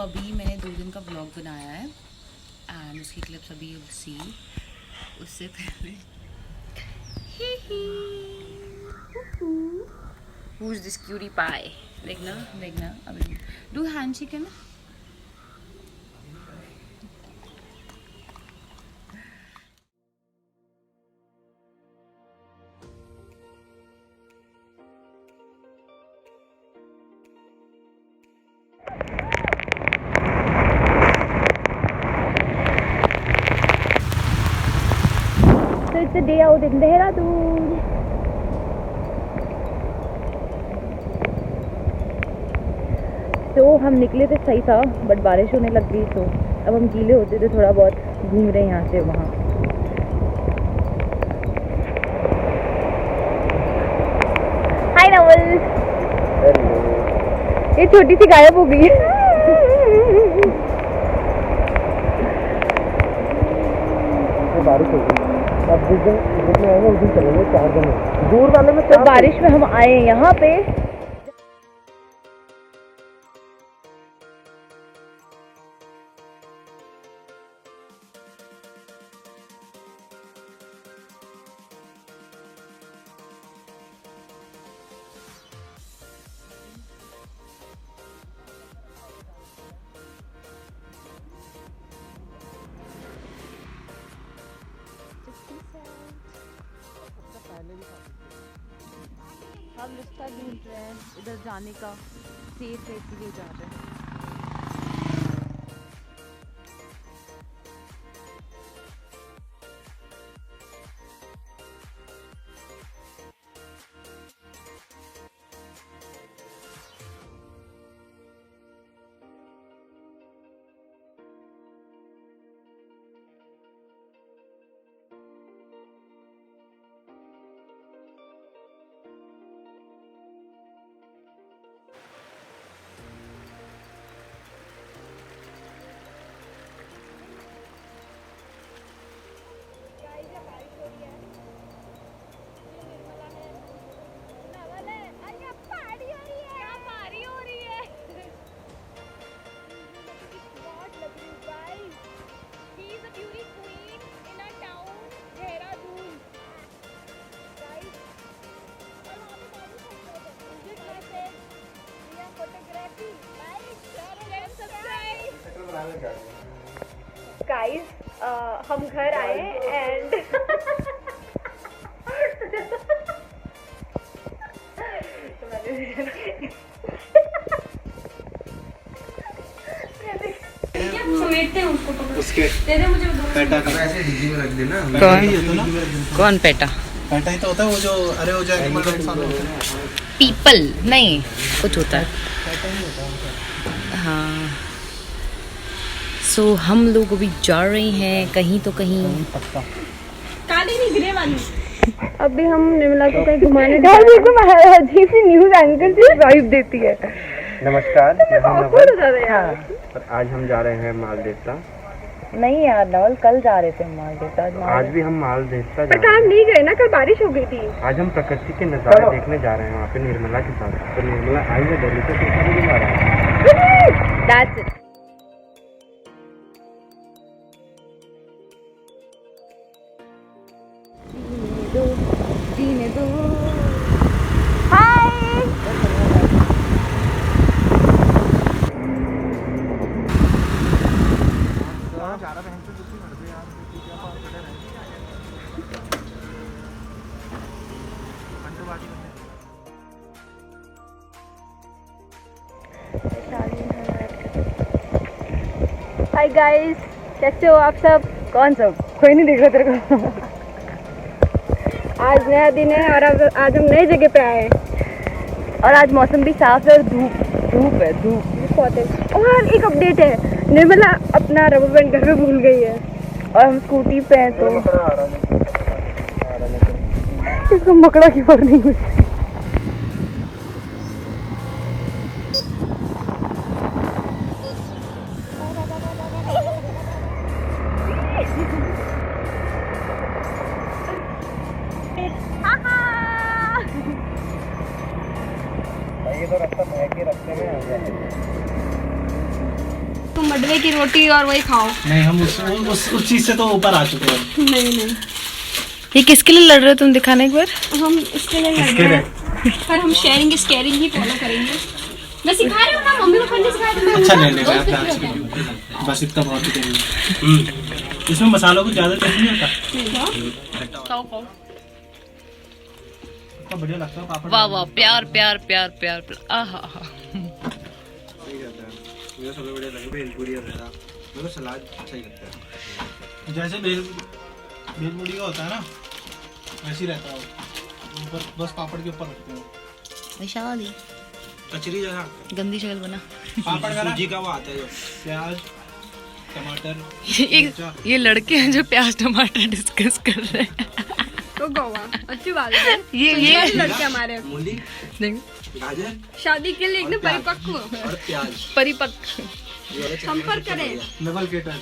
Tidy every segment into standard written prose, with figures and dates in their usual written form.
अभी मैंने 2 दिन का व्लॉग बनाया है एंड उसकी क्लिप्स अभी यू सी। उससे पहले who is this cutie pie, देखना देखना अभी डू हैंड शेक ना। So it's a day out in Dehradun. तो हम निकले थे सही था बट बारिश होने लग गई, तो अब हम गीले होते थे, थोड़ा बहुत घूम रहे हैं यहाँ से वहाँ। हाय नवल। ये छोटी सी गायब हो गई है। बारिश हो गई, अब जिस दिन आएंगे उस दिन चलेंगे 4 दिन दूर वाले में। तो बारिश में हम आए यहाँ पे। हम रास्ता ढूंढ रहे हैं इधर जाने का, सेफ है इसीलिए जा रहे हैं। गाइस हम घर आए एंड समेटते हैं उसको, उसके दे दे मुझे पेटा का ऐसे डिग्गी में रख देना। कौन पेटा? पेटा ही तो होता है वो जो, अरे वो जो एनिमल राइट्स वाले होते हैं। पीपल नहीं कुछ होता है। पेटा ही होता है। हाँ सो हम लोग अभी जा रहे हैं कहीं तो कहीं। पक्का काली नहीं ग्रे वाली। अभी हम निर्मला को कहीं घुमाने अजीब सी न्यूज एंकर से वाइब देती है। नमस्कार, मैं हूं नवल और आज हम जा रहे हैं मालदेवता। नहीं यार नवल, कल जा रहे थे मालदेवता। आज भी हम मालदेवता जा पर रहे हम हैं। नहीं गए ना, कल बारिश हो गई थी। आज हम प्रकृति के नज़ारे देखने जा रहे हैं वहाँ पे निर्मला के साथ। तो निर्मला आई है दिल्ली से, तो कभी जा रहा है। That's it. जीने दो। हाय हाय गाइस, कैसे हो आप सब? कौन सब? कोई नहीं दिख रहा तेरे को। आज नया दिन है और अब आज हम नई जगह पे आए हैं और आज मौसम भी साफ है और धूप है, धूप बहुत है। और एक अपडेट है, निर्मला अपना रबर बैंड घर में भूल गई है और हम स्कूटी पे हैं तो इसको मकड़ा की पड़ नहीं हुई। ये तो रास्ता महक के रास्ते में आ गया। तो मडवे की रोटी और वही खाओ। नहीं, हम उस चीज से तो ऊपर आ चुके हैं। नहीं ये किसके लिए लड़ रहे हो तुम, दिखाने एक बार। हम इसके लिए लड़ रहे हैं, पर हम sharing is caring he follow करेंगे। मैं सिखा रही हूँ ना, मम्मी पापा ने सिखाया था। अच्छा नहीं नहीं, बस इतना बहुत ही चाहिए। इसमें मसालों को ज्यादा टेस्ट नहीं होता। खाओ खाओ। इतना बढ़िया लगता है पापड़। वाह वाह, प्यार प्यार प्यार प्यार प्यार, आहा हा। सही रहता है। मुझे सबसे बढ़िया लगे भेलपूरी वगैरह, मेरे को सलाद अच्छा ही लगता है। जैसे भेलपूरी का होता है ना, वैसे ही रहता है। ऊपर बस पापड़ के ऊपर रखते हैं वैशाली कचरी जगह गंदी शक्ल बना। पापड़ का ना, सूजी का वो आता है जो प्याज टमाटर। ये लड़के हैं जो प्याज टमाटर डिस्कस कर रहे हैं। तो गोवा अच्छी बात है। ये लड़के हमारे मूली, नहीं, गाजर शादी के लिए एकदम परिपक्व और प्याज। परिपक्व। संपर्क करें। Level cater.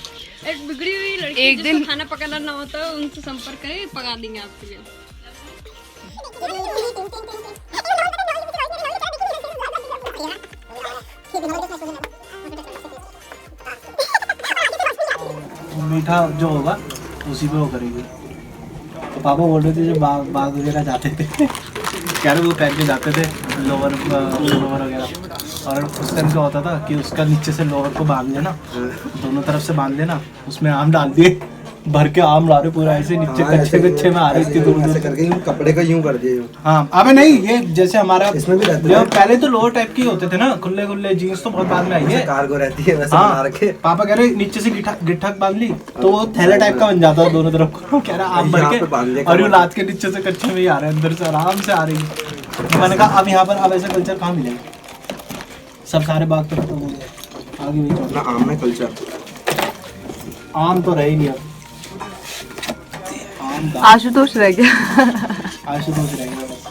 एक बिगड़ी हुई लड़की एक दिन- जिसको खाना पकाना ना होता है, उनसे संपर्क करें, पका देंगे आपके लिए। मीठा जो होगा उसी पे वो करेगी। तो पापा बोल रहे थे जब बाग वगैरह जाते थे, कह रहे वो पहन के जाते थे लोअर वगैरह, और उस टाइम क्या होता था कि उसका नीचे से लोअर को बांध लेना, दोनों तरफ से बांध लेना, उसमें आम डाल दिए, भर के आम ला रहे पूरा ऐसे नीचे कच्चे कच्चे में आ रहे इतनी दूर ऐसे करके यूं कपड़े का यूं कर दिए। हाँ, अबे नहीं, ये जैसे हमारा इसमें भी रहते जब पहले तो लोअर टाइप के होते थे ना, खुले खुले जीन्स तो बहुत बाद में आई है। कार्गो रहती है वैसे बना रखे। पापा कह रहे नीचे से गिट्ठक बांध ली तो वो थैला टाइप का बन जाता है दोनों तरफ को। कह रहा आप भर यहाँ पे बांध के दे और यूं लाद के नीचे से कच्चे में ही आ रहे हैं, अंदर से आराम से आ रही है। मैंने कहा अब यहाँ पर अब ऐसा कल्चर कहाँ मिलेगा, सब सारे बाग तो खत्म हो गए, आगे भी अपना आम में कल्चर। आम तो रहे नहीं अब, आशुतोष रह गया। आशुतोष रह गया बस।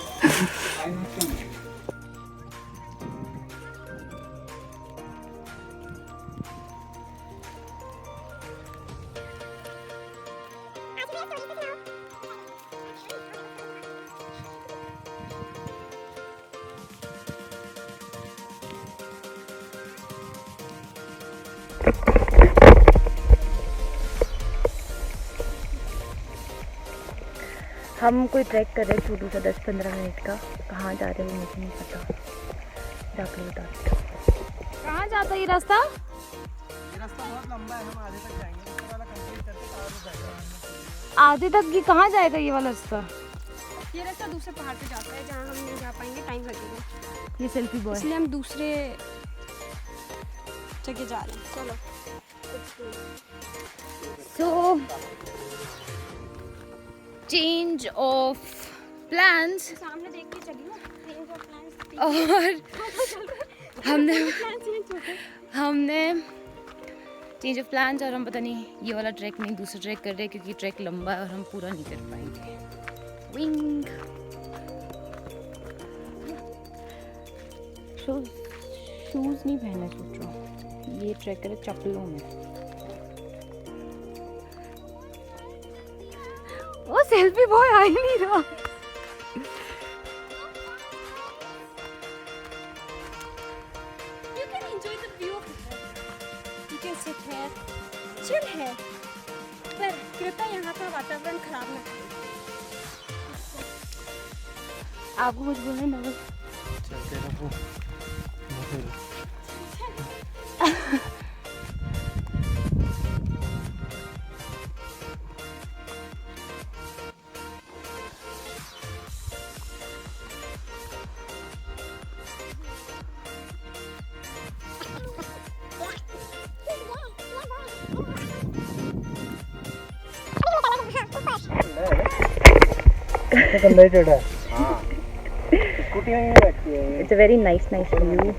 हम कोई ट्रैक कर रहे हैं छोटू सा 10-15 मिनट का। कहाँ जा रहे हैं वो मुझे नहीं पता, जाकर बताते हैं। कहाँ जाता है ये रास्ता? ये रास्ता बहुत लंबा है, हम आगे तक जाएंगे, इसके वाला कंप्लीट करके और बैकग्राउंड में। आधे तक ये कहाँ जाएगा ये वाला रास्ता? ये रास्ता दूसरे पहाड़ पे जाता है जहाँ हम नहीं जा पाएंगे, टाइम लगेगा, ये सेल्फी बॉय। इसलिए हम दूसरे जगह जा रहे हैं। चलो सो चेंज ऑफ प्लान्स, सामने देख के चलिए चेंज ऑफ प्लान्स। और हमने चेंज ऑफ प्लान्स, और हम पता नहीं ये वाला ट्रैक नहीं दूसरा ट्रैक कर रहे हैं क्योंकि ट्रैक लंबा है और हम पूरा नहीं कर पाएंगे। विंग शूज नहीं पहने सोच रहा हूँ, ये ट्रैक करे चप्पलों में। वो सेल्फी बॉय आ ही नहीं रहा। You can enjoy the view of the forest. You can sit here, chill है, पर कृपया यहाँ का वातावरण खराब न करें। आपको कुछ बोलना है ना? चलते रहो। कन्वर्टेड है। हाँ, स्कूटी में ही बैठती है। It's a very nice view.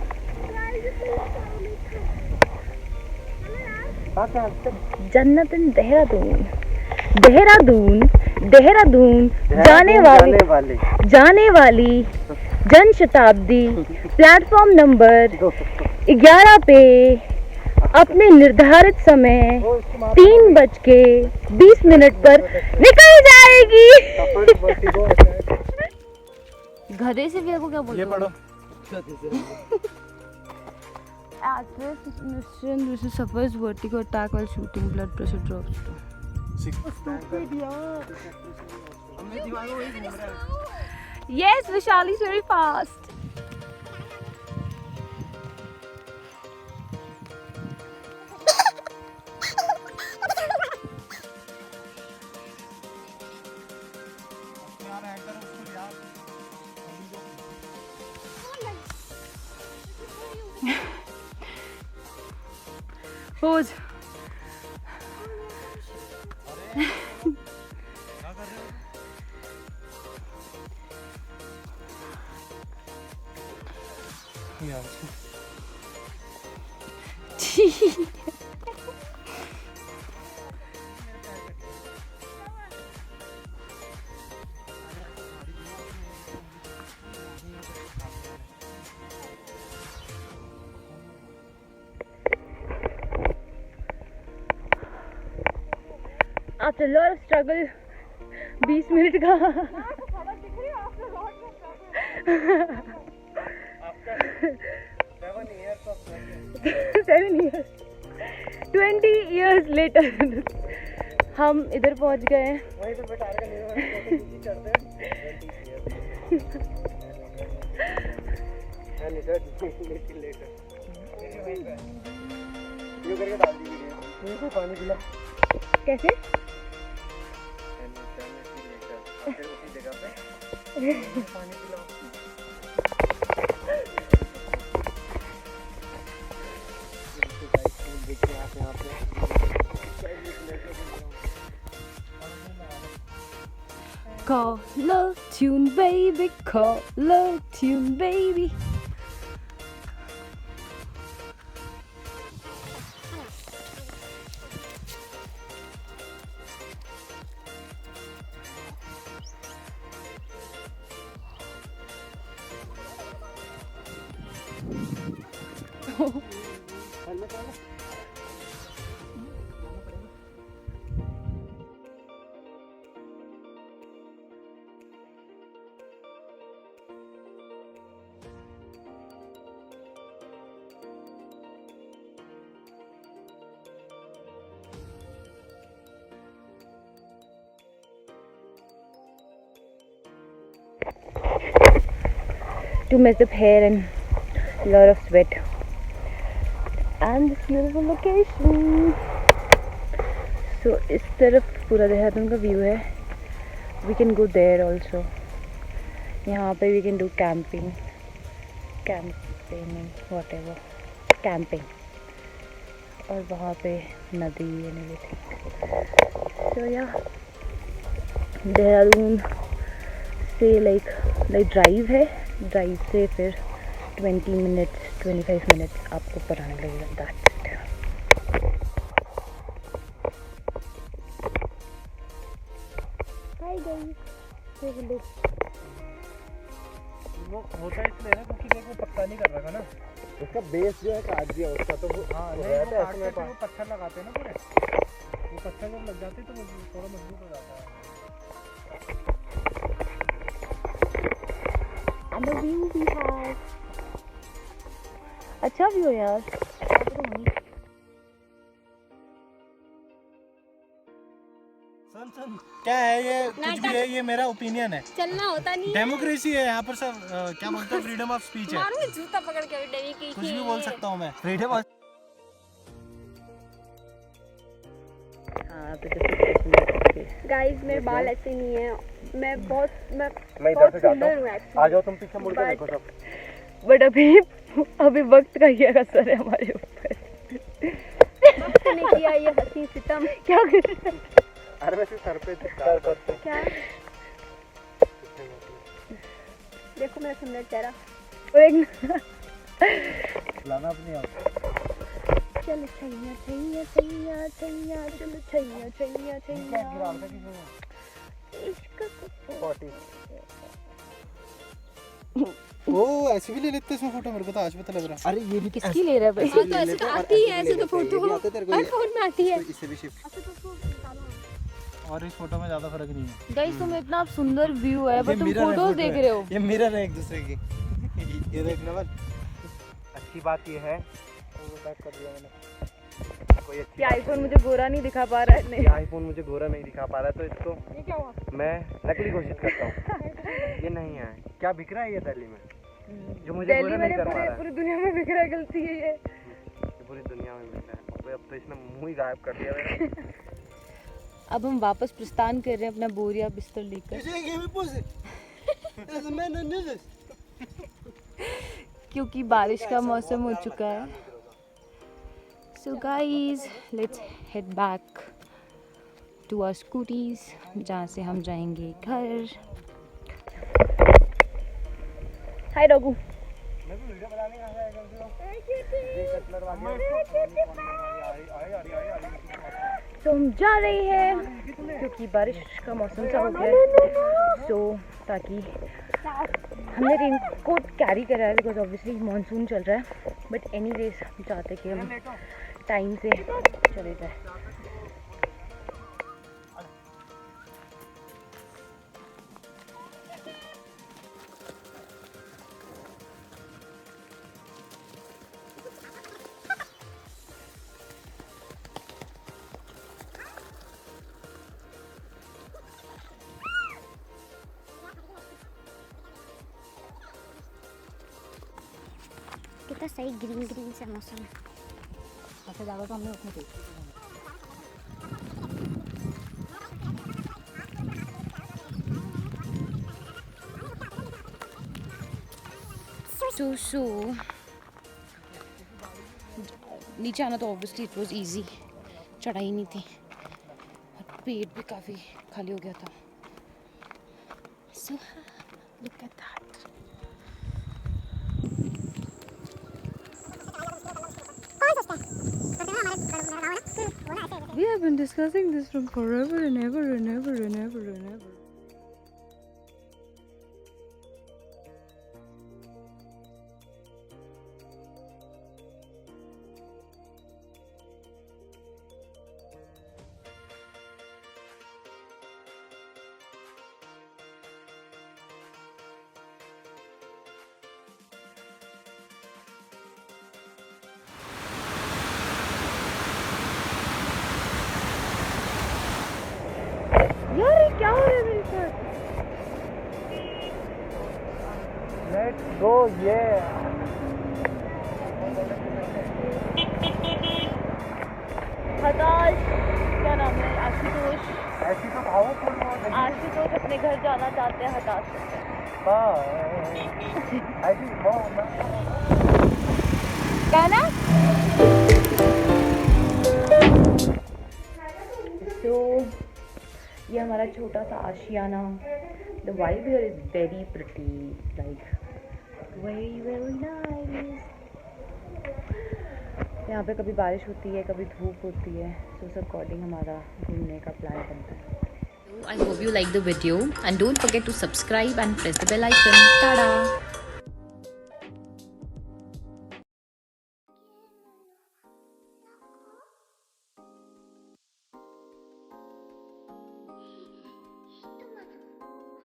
जन्नतन Dehradun, Dehradun, Dehradun जाने वाली जन शताब्दी प्लेटफॉर्म नंबर 11 पे अपने निर्धारित समय 3:20 पर निकल जाएगी। गधे से भी आपको क्या बोलते ये हो? पढ़ो। Actress Mission versus suffers vertigo attack while shooting. Blood pressure drops to. Yes, Vishali is very fast. Pose. After a lot of struggle, 20 minute का 7 years 20 years later हम इधर पहुंच गए हैं। वहीं पे बैठा के नहीं चढ़ते करके डाल दी वीडियो। पानी पिला कैसे? फिर उसी जगह पे पानी पिलाओ। Call love tune baby, call love tune baby. To mess up hair and a lot of sweat and this beautiful location. So इस तरफ पूरा देहरादून का व्यू है. We can go there also. यहाँ पे we can do camping, whatever, camping. और वहाँ पे नदी and everything. So yeah, Dehradun से like ड्राइव है. ड्राइव से फिर 20 मिनट्स 25 मिनट्स आपको ऊपर आने लगेगा. That's it. Hi guys. वो होता इसलिए ना क्योंकि देखो पक्का नहीं कर रखा ना, उसका बेस जो है काट दिया उसका, तो वो हाँ वो नहीं रहता है वो ऐसे में काटते थे, वो पत्थर लगाते हैं ना पूरे, वो पत्थर जब लग जाते तो वो थोड़ा मजबूत हो जाता है. And the view we have. अच्छा व्यू है यार. सुन क्या है ये, कुछ भी है, ये मेरा ओपिनियन है. चलना होता नहीं है. डेमोक्रेसी है यहाँ पर सब. क्या बोलते हैं, फ्रीडम ऑफ स्पीच है. मारूंगी जूता पकड़ के डरी की. कुछ भी बोल सकता हूँ मैं. फ्रीडम ऑफ गाइस मेरे बाल ऐसे नहीं है. मैं बहुत इधर से जाता हूँ. आ जाओ तुम पीछे मुड़ के देखो सब. बट अभी वक्त का ये असर है हमारे ऊपर. नहीं किया ये हंसी सितम. क्या कर रहे हैं? अरे वैसे सर पे करते क्या देखो मेरा सुंदर चेहरा. और एक लाना अपनी आप. चल छैया छैया छैया छैया चल छैया छैया छैया इश्क पार्टी. ओ ऐसे भी ले लेते हैं इसमें फोटो, मेरे को तो आज पता लग रहा. अरे ये भी किसकी ले रहा है भाई? हाँ तो ऐसे तो आती है, ऐसे तो फोटो तेरे हर फोन में आती है. इससे भी शिफ्ट. और इस फोटो में ज्यादा फर्क नहीं है. गाइस तुम इतना सुंदर व्यू है बट तुम mirror है, फोटोज photo देख है. रहे हो. ये मिरर है एक दूसरे की. ये देख नवल. अच्छी बात ये है पैक कर दिया मैंने। कोई अच्छी ये आईफोन मुझे गोरा नहीं दिखा पा रहा है। नहीं, ये आईफोन मुझे गोरा नहीं दिखा पा रहा है, तो इसको ये क्या हुआ? मैं नकली घोषित करता हूँ। ये नहीं है। क्या बिक रहा है ये दिल्ली में जो मुझे दिल्ली गोरा में नहीं कर पा रहा है? पूरी दुनिया में बिक रहा है, गलती है ये। पूरी दुनिया में बिक रहा है। अब तो इसने मुंह ही गायब कर दिया मेरा। अब हम वापस प्रस्थान कर रहे हैं अपना बोरिया बिस्तर लेकर, क्योंकि बारिश का मौसम हो चुका है। So guys, let's head back to our scooties, जहाँ से हम जाएंगे घर। हाय डॉगू। तो हम जा रही है क्योंकि बारिश का मौसम सा हो गया है, सो ताकि हमने रेन कोट कैरी करा है बिकॉज ऑब्वियसली मानसून चल रहा है, बट एनी वेज हम चाहते कि हम टाइम से चले जाए। कितना सही ग्रीन ग्रीन सा मौसम है। अच्छा ज़्यादा तो हमने उसमें देखी। सो नीचे आना तो ऑब्वियसली इट वाज इजी, चढ़ाई नहीं थी और पेट भी काफ़ी खाली हो गया था। So look at that. We have been discussing this from forever and ever and ever and ever and ever. यार ये क्या हो रहा है मेरे साथ? Let's go. ये हताश, क्या नाम है, आशुतोष। ऐसी तो भावुक आशुतोष अपने घर जाना चाहते हैं, हताश। क्या ना? So, ये हमारा छोटा सा आशियाना। The vibe here is very pretty, like very very nice. यहाँ पे कभी बारिश होती है, कभी धूप होती है, so उस अकॉर्डिंग हमारा घूमने का प्लान बनता है। I hope you like the video and don't forget to subscribe and press the bell icon. Tada!